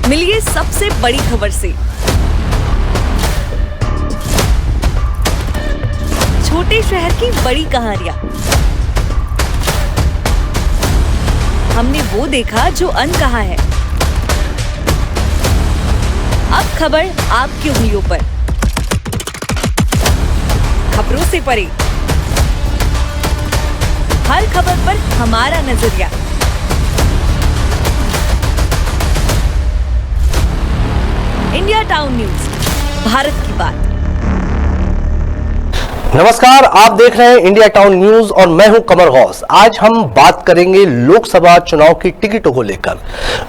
मिलिए सबसे बड़ी खबर से। छोटे शहर की बड़ी कहानियां। हमने वो देखा जो अनकहा है। अब खबर आपकी उंगलियों पर। खबरों से परे, हर खबर पर हमारा नजरिया। इंडिया टाउन न्यूज, भारत की बात। नमस्कार, आप देख रहे हैं इंडिया टाउन न्यूज और मैं हूं कमर गौस। आज हम बात करेंगे लोकसभा चुनाव की टिकटों को लेकर।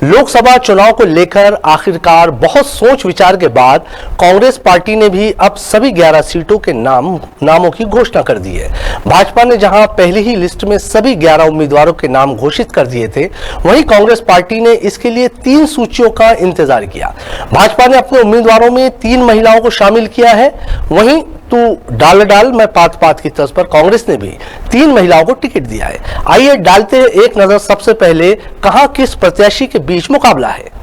लोकसभा चुनाव को लेकर आखिरकार बहुत सोच विचार के बाद कांग्रेस पार्टी ने भी अब सभी 11 सीटों के नामों की घोषणा कर दी है। भाजपा ने जहां पहले ही लिस्ट में सभी 11 उम्मीदवारों के नाम घोषित कर दिए थे, वहीं कांग्रेस पार्टी ने इसके लिए 3 सूचियों का इंतजार किया। भाजपा ने अपने उम्मीदवारों में 3 महिलाओं को शामिल किया है, वहीं तू डाल मैं पात की तर्ज पर कांग्रेस ने भी 3 महिलाओं को टिकट दिया है। आइए डालते हैं एक नजर सबसे पहले कहां किस प्रत्याशी के बीच मुकाबला है।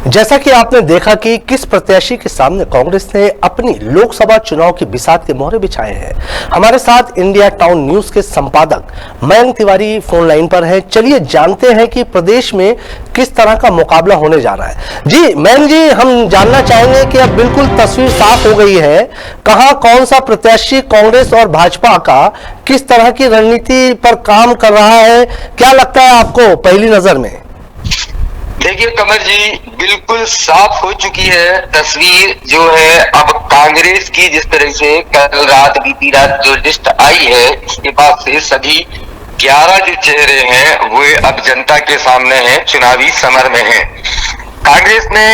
जैसा कि आपने देखा कि किस प्रत्याशी के सामने कांग्रेस ने अपनी लोकसभा चुनाव की बिसात के मोहरे बिछाए हैं। हमारे साथ इंडिया टाउन न्यूज के संपादक मयंक तिवारी फोन लाइन पर हैं। चलिए जानते हैं कि प्रदेश में किस तरह का मुकाबला होने जा रहा है। जी मयंक जी, हम जानना चाहेंगे कि अब बिल्कुल तस्वीर साफ हो गई है, कहां कौन सा प्रत्याशी कांग्रेस और भाजपा का किस तरह की रणनीति पर काम कर रहा है, क्या लगता है आपको पहली नजर में? देखिए कमर जी, बिल्कुल साफ हो चुकी है तस्वीर जो है। अब कांग्रेस की जिस तरह से कल रात बीती रात जो लिस्ट आई है, इसके बाद से सभी 11 जो चेहरे हैं वो अब जनता के सामने हैं, चुनावी समर में हैं। कांग्रेस ने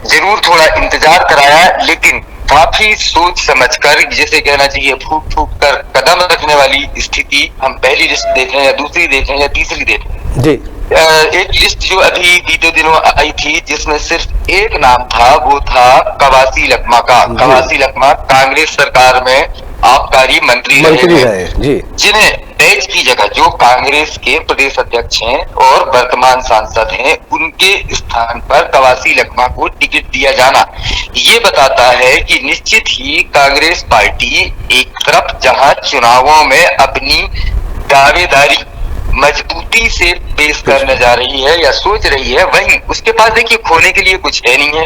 जरूर थोड़ा इंतजार कराया, लेकिन काफी सोच समझकर, जिसे कहना चाहिए फूक फूक कर कदम रखने वाली स्थिति, हम पहली लिस्ट देखें या दूसरी देखें या तीसरी देखें जी। एक लिस्ट जो अभी बीते दिनों आई थी जिसमें सिर्फ एक नाम था, वो था कवासी लखमा का। कवासी लखमा कांग्रेस सरकार में आबकारी मंत्री रहे जी, जिन्हें बैच की जगह जो कांग्रेस के प्रदेश अध्यक्ष हैं और वर्तमान सांसद हैं, उनके स्थान पर कवासी लखमा को टिकट दिया जाना ये बताता है कि निश्चित ही कांग्रेस पार्टी एक तरफ जहां चुनावों में अपनी दावेदारी मजबूती से पेश करने जा रही है या सोच रही है, वहीं उसके पास देखिए खोने के लिए कुछ है नहीं है।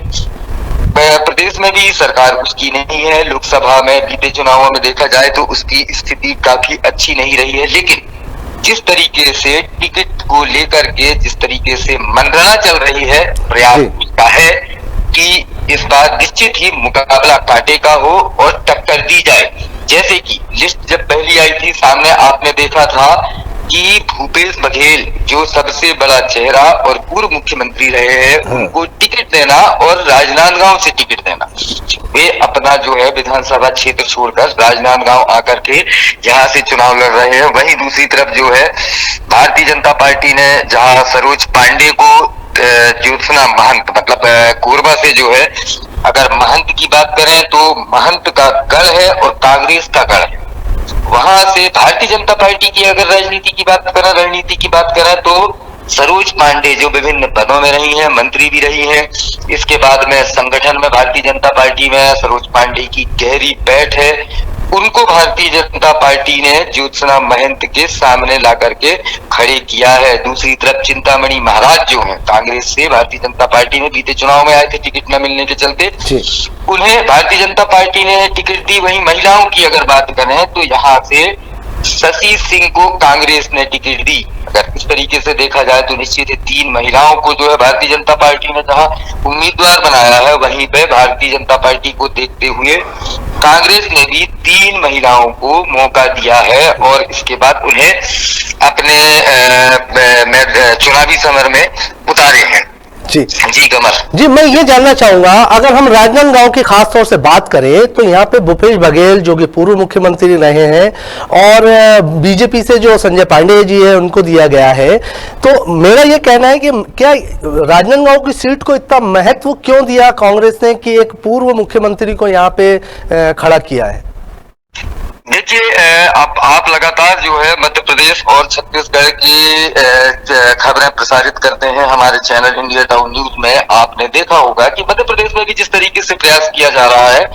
प्रदेश में भी सरकार उसकी नहीं है। लोकसभा में बीते चुनावों में देखा जाए तो उसकी स्थिति काफी अच्छी नहीं रही है, लेकिन जिस तरीके से टिकट को लेकर के जिस तरीके से मंत्रणा चल रही है, प्रयास उसका है कि इस बार निश्चित ही मुकाबला कांटे का हो और टक्कर दी जाए। जैसे कि लिस्ट जब पहली आई थी सामने, आपने देखा था कि भूपेश बघेल जो सबसे बड़ा चेहरा और पूर्व मुख्यमंत्री रहे हैं, उनको टिकट देना और राजनांदगांव से टिकट देना। वे अपना जो है विधानसभा क्षेत्र छोड़कर राजनांदगांव आकर के यहाँ से चुनाव लड़ रहे हैं। वहीं दूसरी तरफ जो है भारतीय जनता पार्टी ने जहाँ सरोज पांडे को ज्योत्सना महंत मतलब कोरबा से जो है, अगर महंत की बात करें तो महंत का गढ़ है और कांग्रेस का गढ़ है। वहां से भारतीय जनता पार्टी की अगर रणनीति की बात करें तो सरोज पांडे जो विभिन्न पदों में रही हैं, मंत्री भी रही हैं, इसके बाद में संगठन में भारतीय जनता पार्टी में सरोज पांडे की गहरी बैठ है। उनको भारतीय जनता पार्टी ने ज्योत्सना महंत के सामने ला करके खड़े किया है। दूसरी तरफ चिंतामणि महाराज जो हैं, कांग्रेस से भारतीय जनता पार्टी में बीते चुनाव में आए थे टिकट न मिलने के चलते, उन्हें भारतीय जनता पार्टी ने टिकट दी। वहीं महिलाओं की अगर बात करें तो यहाँ से शशि सिंह को कांग्रेस ने टिकट दी। अगर इस तरीके से देखा जाए तो निश्चित ही 3 महिलाओं को जो है भारतीय जनता पार्टी ने जहां उम्मीदवार बनाया है, वहीं पे भारतीय जनता पार्टी को देखते हुए कांग्रेस ने भी 3 महिलाओं को मौका दिया है और इसके बाद उन्हें अपने चुनावी समर में उतारे हैं। जी कमर जी, मैं ये जानना चाहूंगा, अगर हम राजनांदगांव की खास तौर से बात करें तो यहाँ पे भूपेश बघेल जो कि पूर्व मुख्यमंत्री रहे हैं और बीजेपी से जो संजय पांडे जी है उनको दिया गया है, तो मेरा ये कहना है कि क्या राजनांदगांव की सीट को इतना महत्व क्यों दिया कांग्रेस ने कि एक पूर्व मुख्यमंत्री को यहाँ पे खड़ा किया है? देखिए, आप लगातार जो है मध्य प्रदेश और छत्तीसगढ़ की खबरें प्रसारित करते हैं हमारे चैनल इंडिया टाउन न्यूज में। आपने देखा होगा कि मध्य प्रदेश में भी जिस तरीके से प्रयास किया जा रहा है,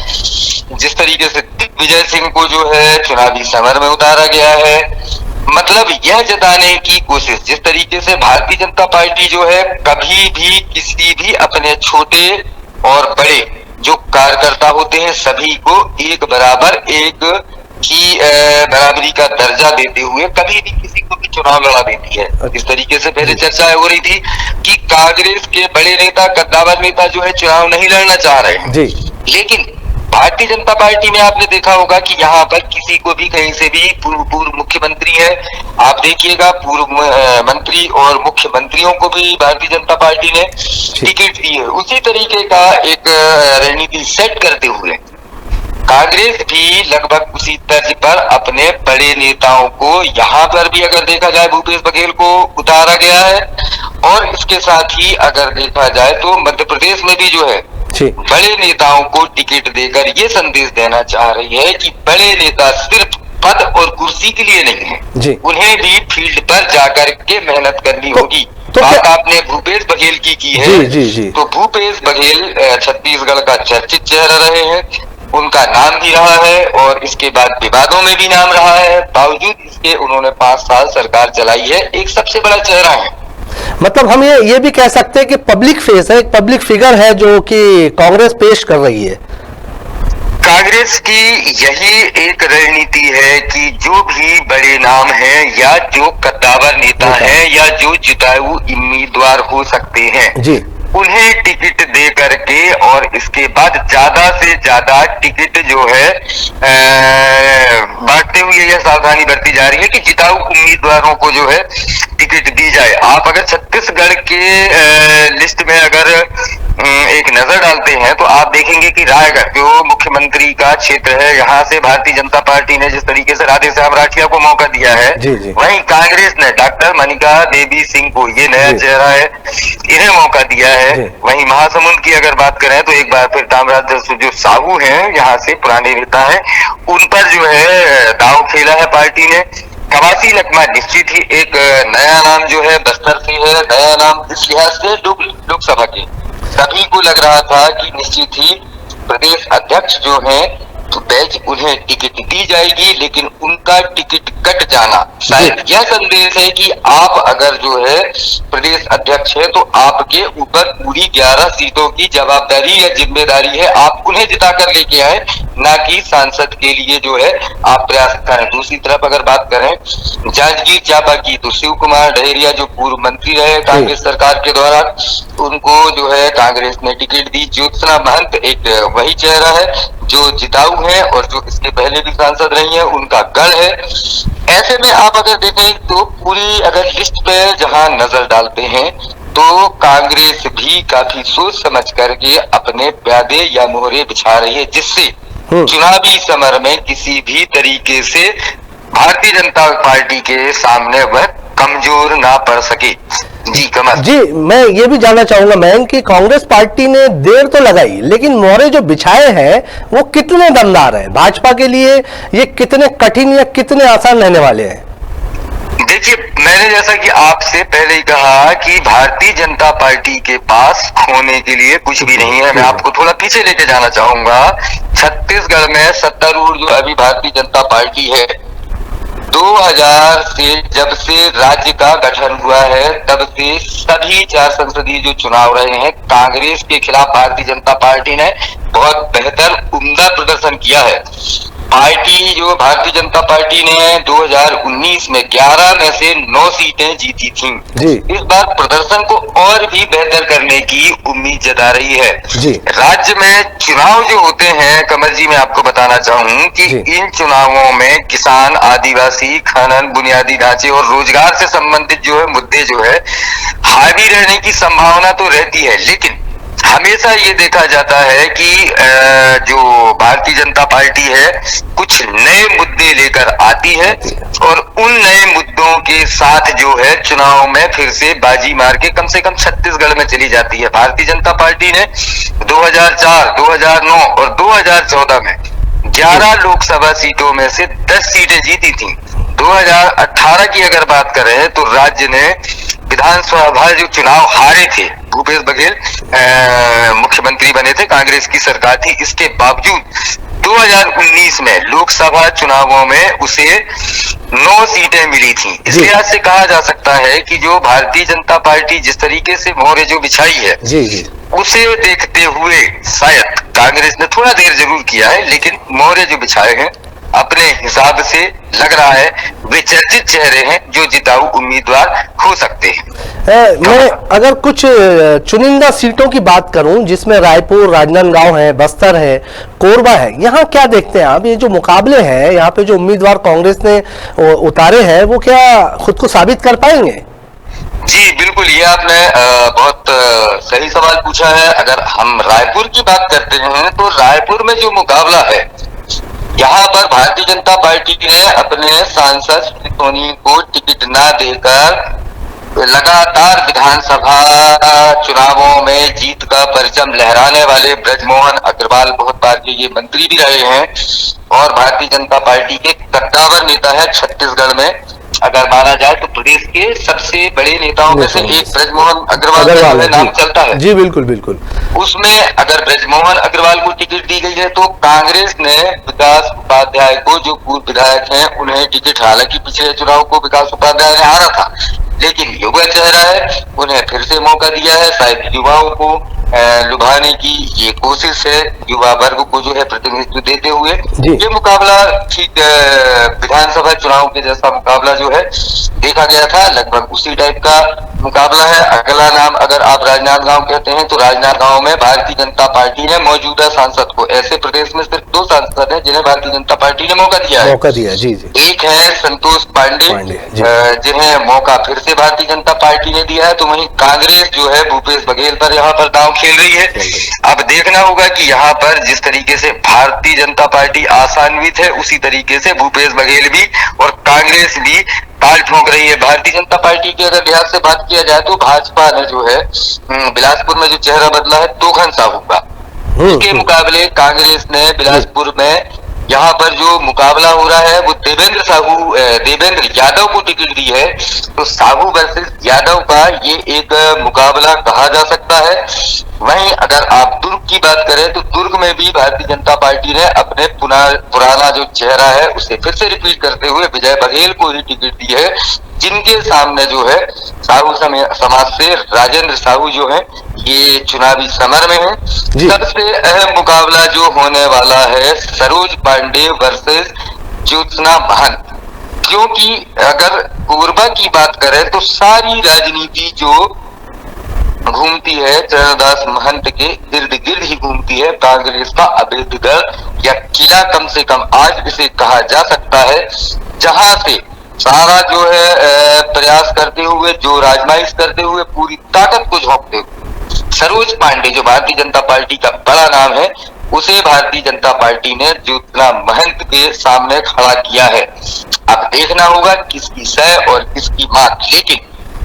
जिस तरीके से दिग्विजय सिंह को जो है चुनावी समर में उतारा गया है, मतलब यह जताने की कोशिश, जिस तरीके से भारतीय जनता पार्टी जो है कभी भी किसी भी अपने छोटे और बड़े जो कार्यकर्ता होते हैं सभी को एक बराबर एक की बराबरी का दर्जा देते हुए कभी भी किसी को भी चुनाव लड़ा देती है। इस तरीके से पहले चर्चा हो रही थी कि कांग्रेस के बड़े नेता, कद्दावर नेता जो है चुनाव नहीं लड़ना चाह रहे हैं, लेकिन भारतीय जनता पार्टी में आपने देखा होगा कि यहाँ पर किसी को भी कहीं से भी पूर्व मुख्यमंत्री है, आप देखिएगा पूर्व मंत्री और मुख्यमंत्रियों को भी भारतीय जनता पार्टी ने टिकट दी है। उसी तरीके का एक रणनीति सेट करते हुए कांग्रेस भी लगभग उसी तर्ज पर अपने बड़े नेताओं को यहाँ पर भी अगर देखा जाए भूपेश बघेल को उतारा गया है, और इसके साथ ही अगर देखा जाए तो मध्य प्रदेश में भी जो है बड़े नेताओं को टिकट देकर ये संदेश देना चाह रही है कि बड़े नेता सिर्फ पद और कुर्सी के लिए नहीं है, उन्हें भी फील्ड पर जाकर के मेहनत करनी होगी। बात आपने भूपेश बघेल की है, तो भूपेश बघेल छत्तीसगढ़ का चर्चित चेहरा रहे हैं, उनका नाम भी रहा है और इसके बाद विवादों में भी नाम रहा है। बावजूद इसके उन्होंने 5 साल सरकार चलाई है, एक सबसे बड़ा चेहरा है। मतलब हम ये भी कह सकते हैं कि पब्लिक फेस है, एक पब्लिक फिगर है जो कि कांग्रेस पेश कर रही है। कांग्रेस की यही एक रणनीति है कि जो भी बड़े नाम हैं या जो कद्दावर नेता हैं या जो जिताए उम्मीदवार हो सकते हैं जी, उन्हें टिकट दे करके और इसके बाद ज्यादा से ज्यादा टिकट जो है बांटते हुए यह सावधानी बरती जा रही है कि जिताऊ उम्मीदवारों को जो है टिकट दी जाए। आप अगर छत्तीसगढ़ के लिस्ट में अगर एक नजर डालते हैं तो आप देखेंगे कि रायगढ़ जो मुख्यमंत्री का क्षेत्र है, यहाँ से भारतीय जनता पार्टी ने जिस तरीके से राधेश्याम राठिया को मौका दिया है, वहीं कांग्रेस ने डॉक्टर मनिका देवी सिंह को, ये नया चेहरा है, इन्हें मौका दिया है। वहीं महासमुंद की अगर बात करें तो एक बार फिर तामराज जो साहू हैं, यहाँ से पुराने नेता हैं, उन पर जो है दांव खेला है पार्टी ने। कवासी लखमा निश्चित ही एक नया नाम जो है बस्तर से है, नया नाम इस लिहाज से लोकसभा के सभी को लग रहा था कि निश्चित ही प्रदेश अध्यक्ष जो हैं तो बैच उन्हें टिकट दी जाएगी, लेकिन उनका टिकट कट जाना शायद यह संदेश है कि आप अगर जो है प्रदेश अध्यक्ष है तो आपके ऊपर पूरी 11 सीटों की जवाबदारी या जिम्मेदारी है, आप उन्हें जिता कर लेके आए, ना कि सांसद के लिए जो है आप प्रयास करें। दूसरी तरफ अगर बात करें जांजगीर चांपा की तो शिव कुमार डहरिया जो पूर्व मंत्री रहे कांग्रेस सरकार के दौरान, उनको जो है कांग्रेस ने टिकट दी। ज्योत्सना महंत एक वही चेहरा है जो जिताऊ है और जो इसके पहले भी सांसद रही है, उनका गढ़ है। ऐसे में आप अगर देखें तो पूरी अगर लिस्ट पे जहां नजर डालते हैं तो कांग्रेस भी काफी सोच समझ करके अपने प्यादे या मोहरे बिछा रही है, जिससे चुनावी समर में किसी भी तरीके से भारतीय जनता पार्टी के सामने वह कमजोर ना पड़ सके। जी कमल जी, मैं ये भी जानना चाहूंगा मैं कि कांग्रेस पार्टी ने देर तो लगाई, लेकिन मोहरे जो बिछाए हैं वो कितने दमदार हैं? भाजपा के लिए ये कितने कठिन या कितने आसान रहने वाले हैं? देखिए, मैंने जैसा कि आपसे पहले ही कहा कि भारतीय जनता पार्टी के पास खोने के लिए कुछ भी नहीं है। मैं आपको थोड़ा पीछे लेके जाना चाहूंगा। छत्तीसगढ़ में सत्तारूढ़ जो अभी भारतीय जनता पार्टी है, 2000 से जब से राज्य का गठन हुआ है तब से सभी 4 संसदीय जो चुनाव रहे हैं, कांग्रेस के खिलाफ भारतीय जनता पार्टी ने बहुत बेहतर उम्दा प्रदर्शन किया है। पार्टी जो भारतीय जनता पार्टी ने 2019 में 11 में से 9 सीटें जीती थीं। इस बार प्रदर्शन को और भी बेहतर करने की उम्मीद जता रही है। राज्य में चुनाव जो होते हैं कमर जी, मैं आपको बताना चाहूँ कि इन चुनावों में किसान, आदिवासी, खनन, बुनियादी ढांचे और रोजगार से संबंधित जो है मुद्दे जो है हावी रहने की संभावना तो रहती है, लेकिन हमेशा ये देखा जाता है कि जो भारतीय जनता पार्टी है कुछ नए मुद्दे लेकर आती है और उन नए मुद्दों के साथ जो है चुनाव में फिर से बाजी मार के कम से कम छत्तीसगढ़ में चली जाती है। भारतीय जनता पार्टी ने 2004, 2009 और 2014 में 11 लोकसभा सीटों में से 10 सीटें जीती थी। 2018 की अगर बात करें तो राज्य ने विधानसभा जो चुनाव हारे थे, भूपेश बघेल मुख्यमंत्री बने थे, कांग्रेस की सरकार थी, इसके बावजूद 2019 में लोकसभा चुनावों में उसे 9 सीटें मिली थी। इस लिहाज से कहा जा सकता है कि जो भारतीय जनता पार्टी जिस तरीके से मोहरे जो बिछाई है, उसे देखते हुए शायद कांग्रेस ने थोड़ा देर जरूर किया है, लेकिन मोहरे जो बिछाए हैं अपने हिसाब से लग रहा है वे चर्चित चेहरे हैं जो जिताऊ उम्मीदवार हो सकते हैं। मैं अगर कुछ चुनिंदा सीटों की बात करूं जिसमें रायपुर, राजनांदगांव है, बस्तर है, कोरबा है, यहाँ क्या देखते हैं आप? ये जो मुकाबले हैं, यहाँ पे जो उम्मीदवार कांग्रेस ने उतारे हैं वो क्या खुद को साबित कर पाएंगे? जी बिल्कुल, ये आपने बहुत सही सवाल पूछा है। अगर हम रायपुर की बात करते हैं तो रायपुर में जो मुकाबला है, यहाँ पर भारतीय जनता पार्टी ने अपने सांसद सोनी को टिकट न देकर लगातार विधानसभा चुनावों में जीत का परचम लहराने वाले ब्रजमोहन अग्रवाल बहुत बार के ये मंत्री भी रहे हैं और भारतीय जनता पार्टी के कद्दावर नेता है। छत्तीसगढ़ में अगर माना जाए तो प्रदेश के सबसे बड़े नेताओं में से एक ब्रजमोहन अग्रवाल का नाम चलता है। जी बिल्कुल बिल्कुल। उसमें अगर ब्रजमोहन अग्रवाल को टिकट दी गई है तो कांग्रेस ने विकास उपाध्याय को, जो पूर्व विधायक हैं, उन्हें टिकट, हालांकि पिछले चुनाव को विकास उपाध्याय ने हारा था, लेकिन युवा चेहरा है, उन्हें फिर से मौका दिया है। शायद युवाओं को लुभाने की ये कोशिश है, युवा वर्ग को जो है प्रतिनिधित्व देते हुए। ये मुकाबला ठीक विधानसभा चुनाव के जैसा मुकाबला जो है देखा गया था, लगभग उसी टाइप का मुकाबला है। अगला नाम अगर आप राजनांदगांव कहते हैं तो राजनांदगांव में भारतीय जनता पार्टी ने मौजूदा सांसद को, ऐसे प्रदेश में सिर्फ 2 सांसद हैं जिन्हें भारतीय जनता पार्टी ने मौका दिया है। जी। एक है संतोष पांडे, जिन्हें मौका फिर से भारतीय जनता पार्टी ने दिया है, तो वहीं कांग्रेस जो है भूपेश बघेल पर यहाँ पर दांव खेल रही है। अब देखना होगा कि यहाँ पर जिस तरीके से भारतीय जनता पार्टी आशान्वित है, उसी तरीके से भूपेश बघेल भी और कांग्रेस भी ताल ठोक रही है। भारतीय जनता पार्टी के अगर लिहाज से बात किया जाए तो भाजपा ने जो है बिलासपुर में जो चेहरा बदला है तोखन साहू का, उसके मुकाबले कांग्रेस ने बिलासपुर में यहाँ पर जो मुकाबला हो रहा है वो देवेंद्र यादव को टिकट दी है, तो साहू वर्सेस यादव का ये एक मुकाबला कहा जा सकता है। वहीं अगर आप दुर्ग की बात करें तो दुर्ग में भी भारतीय जनता पार्टी ने अपने पुराना जो चेहरा है उसे फिर से रिपीट करते हुए विजय बघेल को ही टिकट दी है, जिनके सामने जो है साहू समाज से राजेंद्र साहू जो है ये चुनावी समर में है। सबसे अहम मुकाबला जो होने वाला है सरोज पांडे वर्सेस ज्योत्सना महंत, क्योंकि अगर कोरबा की बात करें तो सारी राजनीति जो घूमती है चरणदास महंत के इर्द गिर्द ही घूमती है। कांग्रेस का अभेदगढ़ या किला कम से कम आज इसे कहा जा सकता है, जहां से सारा जो है प्रयास करते हुए, जो आजमाइश करते हुए, पूरी ताकत को झोंकते हुए सरोज पांडे जो भारतीय जनता पार्टी का बड़ा नाम है, उसे भारतीय जनता पार्टी ने ज्योत्सना महंत के सामने खड़ा किया है। अब देखना होगा किसकी सह और किसकी मात, लेकिन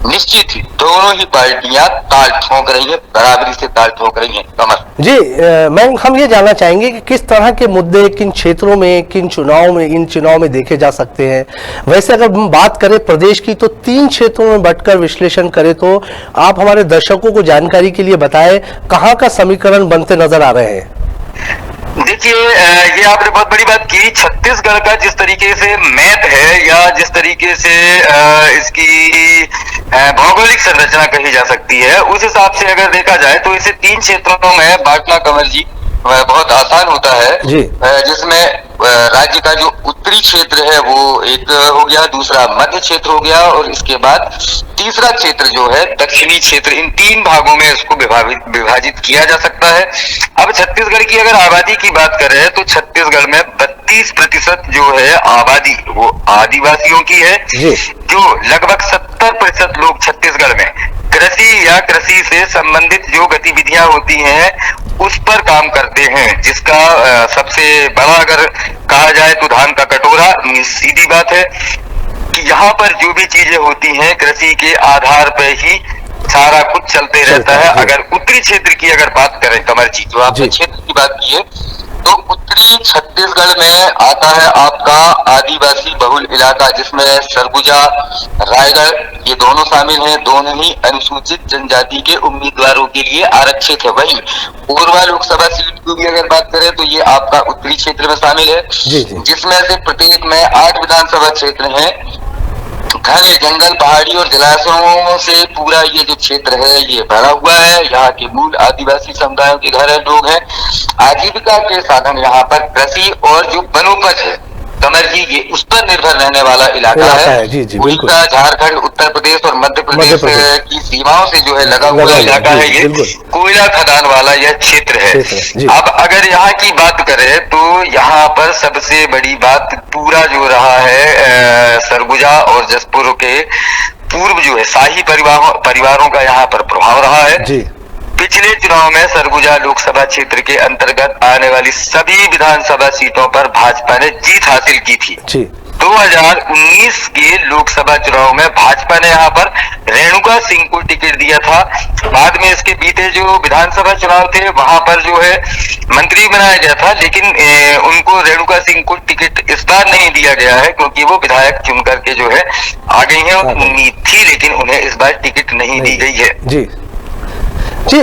निश्चित ही दोनों ही पार्टियां ताल ठोक रही है, बराबरी से ताल ठोक रही है। कमर जी, मैम हम ये जानना चाहेंगे कि किस तरह के मुद्दे किन क्षेत्रों में, किन चुनाव में, इन चुनाव में देखे जा सकते हैं। वैसे अगर हम बात करें प्रदेश की तो 3 क्षेत्रों में बंटकर विश्लेषण करें तो आप हमारे दर्शकों को जानकारी के लिए बताएं कहां का समीकरण बनते नजर आ रहे हैं। देखिए, ये आपने बहुत बड़ी बात की। छत्तीसगढ़ का जिस तरीके से मैप है या जिस तरीके से इसकी भौगोलिक संरचना कही जा सकती है, उस हिसाब से अगर देखा जाए तो इसे 3 क्षेत्रों में बांटना कमर जी बहुत आसान होता है। जिसमें राज्य का जो उत्तरी क्षेत्र है वो एक हो गया, दूसरा मध्य क्षेत्र हो गया और इसके बाद तीसरा क्षेत्र जो है दक्षिणी क्षेत्र। इन 3 भागों में इसको विभाजित किया जा सकता है। अब छत्तीसगढ़ की अगर आबादी की बात करें तो छत्तीसगढ़ में 32% जो है आबादी वो आदिवासियों की है, जो लगभग 70% लोग छत्तीसगढ़ में कृषि या कृषि से संबंधित जो गतिविधियां होती हैं उस पर काम करते हैं। जिसका सबसे बड़ा अगर कहा जाए तो धान का कटोरा। सीधी बात है कि यहाँ पर जो भी चीजें होती हैं कृषि के आधार पर ही सारा कुछ चलते रहता है। अगर उत्तरी क्षेत्र की अगर बात करें कमर जी, जो आपने क्षेत्र की बात की है, तो उत्तरी छत्तीसगढ़ में आता है आपका आदिवासी बहुल इलाका, जिसमें सरगुजा, रायगढ़ ये दोनों शामिल हैं। दोनों ही अनुसूचित जनजाति के उम्मीदवारों के लिए आरक्षित है। वहीं कोरबा लोकसभा सीट की भी अगर बात करें तो ये आपका उत्तरी क्षेत्र में शामिल है, जिसमें से प्रत्येक में 8 विधानसभा क्षेत्र हैं। घने जंगल, पहाड़ी और जलाशयों से पूरा ये जो क्षेत्र है ये भरा हुआ है। यहाँ के मूल आदिवासी समुदायों के घर लोग हैं। आजीविका के साधन यहाँ पर कृषि और जो वनोपज है कमर जी, ये उस पर निर्भर रहने वाला इलाका है। उड़ीसा, झारखंड, उत्तर प्रदेश और मध्य प्रदेश की सीमाओं से जो है लगा हुआ इलाका है। ये कोयला खदान वाला यह क्षेत्र है। अब अगर यहाँ की बात करें तो यहाँ पर सबसे बड़ी बात पूरा जो रहा है सरगुजा और जसपुर के पूर्व जो है शाही परिवारों का यहाँ पर प्रभाव रहा है। पिछले चुनाव में सरगुजा लोकसभा क्षेत्र के अंतर्गत आने वाली सभी विधानसभा सीटों पर भाजपा ने जीत हासिल की थी। 2019 के लोकसभा चुनाव में भाजपा ने यहाँ पर रेणुका सिंह को टिकट दिया था। बाद में इसके बीते जो विधानसभा चुनाव थे वहां पर जो है मंत्री बनाया गया था, लेकिन उनको रेणुका सिंह को टिकट इस बार नहीं दिया गया है क्योंकि वो विधायक चुन करके जो है आ गई है। उम्मीद थी लेकिन उन्हें इस बार टिकट नहीं दी गई है। जी,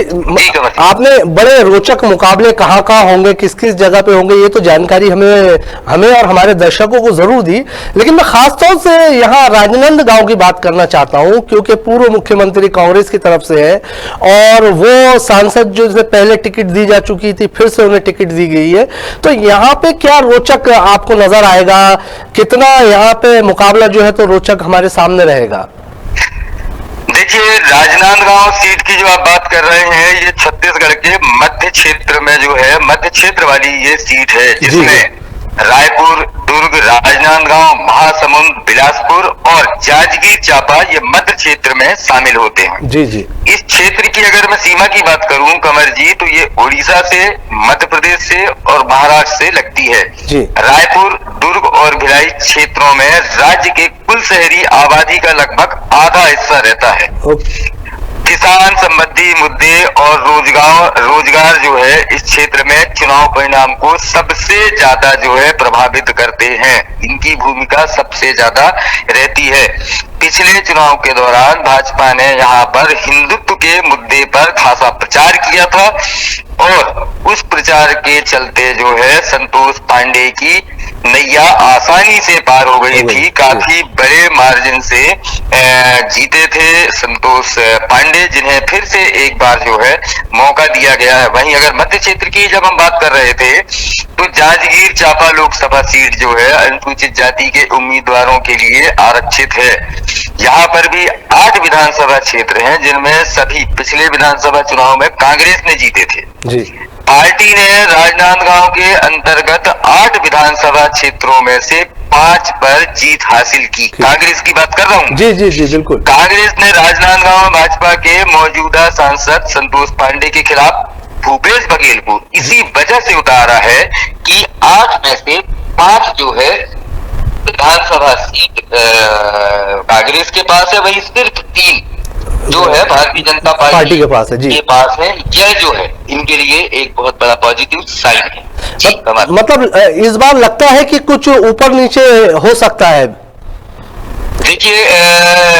आपने बड़े रोचक मुकाबले कहाँ होंगे, किस किस जगह पे होंगे, ये तो जानकारी हमें और हमारे दर्शकों को जरूर दी। लेकिन मैं खासतौर से यहाँ राजनांदगांव की बात करना चाहता हूँ क्योंकि पूर्व मुख्यमंत्री कांग्रेस की तरफ से है और वो सांसद जो पहले टिकट दी जा चुकी थी फिर से उन्हें टिकट दी गई है। तो यहाँ पे क्या रोचक आपको नजर आएगा, कितना यहाँ पे मुकाबला जो है तो रोचक हमारे सामने रहेगा? देखिए, राजनांदगांव सीट की जो आप बात कर रहे हैं ये छत्तीसगढ़ के मध्य क्षेत्र में जो है मध्य क्षेत्र वाली ये सीट है, जिसमें रायपुर, दुर्ग, राजनांदगांव, महासमुंद, बिलासपुर और जांजगीर चांपा ये मध्य क्षेत्र में शामिल होते हैं। इस क्षेत्र की अगर मैं सीमा की बात करूं कमर जी तो ये उड़ीसा से, मध्य प्रदेश से और महाराष्ट्र से लगती है। रायपुर, दुर्ग और भिलाई क्षेत्रों में राज्य के कुल शहरी आबादी का लगभग आधा हिस्सा रहता है। किसान संबंधी मुद्दे और रोजगार जो है इस क्षेत्र में चुनाव परिणाम को सबसे ज्यादा जो है प्रभावित करते हैं। इनकी भूमिका सबसे ज्यादा रहती है। पिछले चुनाव के दौरान भाजपा ने यहाँ पर हिंदुत्व के मुद्दे पर खासा प्रचार किया था और उस प्रचार के चलते जो है संतोष पांडे की नैया आसानी से पार हो गई थी। काफी बड़े मार्जिन से जीते थे संतोष पांडे, जिन्हें फिर से एक बार जो है मौका दिया गया है। वहीं अगर मध्य क्षेत्र की जब हम बात कर रहे थे तो जांजगीर चांपा लोकसभा सीट जो है अनुसूचित जाति के उम्मीदवारों के लिए आरक्षित है। यहाँ पर भी 8 विधानसभा क्षेत्र हैं जिनमें सभी पिछले विधानसभा चुनाव में कांग्रेस ने जीते थे। पार्टी ने राजनांदगांव के अंतर्गत 8 विधानसभा क्षेत्रों में से 5 पर जीत हासिल की। कांग्रेस की बात कर रहा हूँ। जी बिल्कुल। कांग्रेस ने राजनांदगांव में भाजपा के मौजूदा सांसद संतोष पांडे के खिलाफ भूपेश बघेल को इसी वजह से उतारा है कि 8 में से 5 जो है विधानसभा सीट कांग्रेस के पास है, वही सिर्फ 3 जो है भारतीय जनता पार्टी के पास है जी, के पास है, यह जो है इनके लिए एक बहुत बड़ा पॉजिटिव साइन है जी। कमर मतलब इस बार लगता है कि कुछ ऊपर नीचे हो सकता है। देखिए,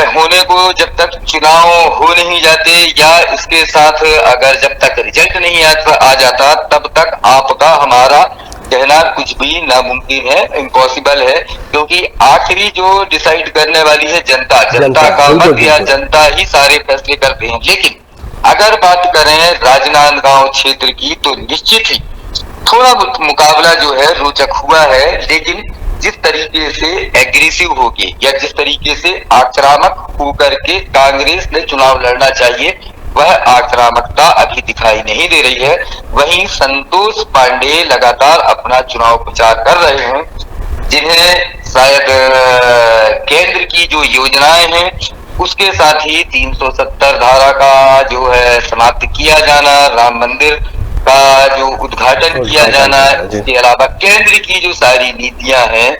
होने को जब तक चुनाव हो नहीं जाते या इसके साथ अगर जब तक रिजल्ट नहीं आ जाता तब तक आपका हमारा कहना कुछ भी नामुमकिन है, इम्पॉसिबल है, क्योंकि आखिरी जो डिसाइड करने वाली है जनता का मत, या जनता ही सारे फैसले करते हैं। लेकिन अगर बात करें राजनांदगांव क्षेत्र की तो निश्चित ही थोड़ा मुकाबला जो है रोचक हुआ है, लेकिन जिस तरीके से एग्रेसिव होगी या जिस तरीके से आक्रामक होकर के कांग्रेस ने चुनाव लड़ना चाहिए वह आक्रामकता अभी दिखाई नहीं दे रही है। वहीं संतोष पांडे लगातार अपना चुनाव प्रचार कर रहे हैं, जिन्हें शायद केंद्र की जो योजनाएं हैं उसके साथ ही 370 धारा का जो है समाप्त किया जाना, राम मंदिर का जो उद्घाटन किया जाना, इसके अलावा केंद्र की जो सारी नीतियां हैं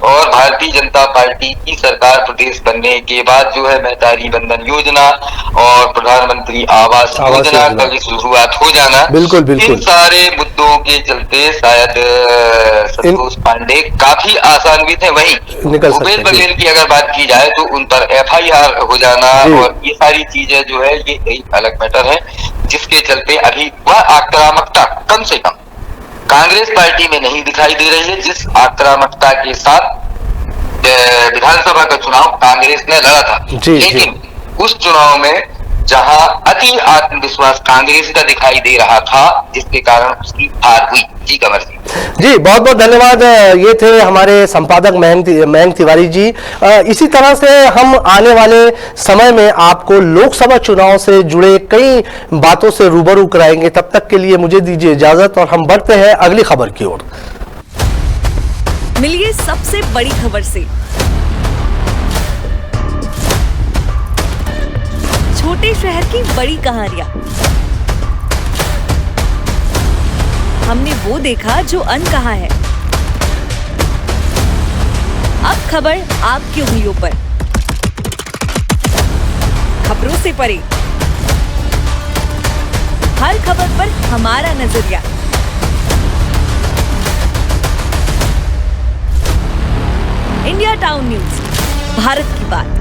और भारतीय जनता पार्टी की सरकार प्रदेश बनने के बाद जो है महतारी बंधन योजना और प्रधानमंत्री आवास योजना का भी शुरुआत हो जाना, बिल्कुल इन सारे मुद्दों के चलते शायद संतोष पांडे काफी आशान्वित है। वहीं भूपेश बघेल की अगर बात की जाए तो उन पर FIR हो जाना और ये सारी चीजें जो है ये एक अलग मैटर है, जिसके चलते अभी वह आक्रामकता कम से कम कांग्रेस पार्टी में नहीं दिखाई दे रही है जिस आक्रामकता के साथ विधानसभा का चुनाव कांग्रेस ने लड़ा था। लेकिन उस चुनाव में जहां अति आत्मविश्वास कांग्रेस का दिखाई दे रहा था, जिसके कारण उसकी हार हुई। जी कमर जी बहुत बहुत धन्यवाद। ये थे हमारे संपादक मयंक तिवारी जी। इसी तरह से हम आने वाले समय में आपको लोकसभा चुनाव से जुड़े कई बातों से रूबरू कराएंगे। तब तक के लिए मुझे दीजिए इजाजत और हम बढ़ते हैं अगली खबर की ओर। मिलिए सबसे बड़ी खबर से। छोटे शहर की बड़ी कहानियां। हमने वो देखा जो अनकहा है। अब खबर आपकी उंगलियों पर। खबरों से परे, हर खबर पर हमारा नजरिया। इंडिया टाउन न्यूज, भारत की बात।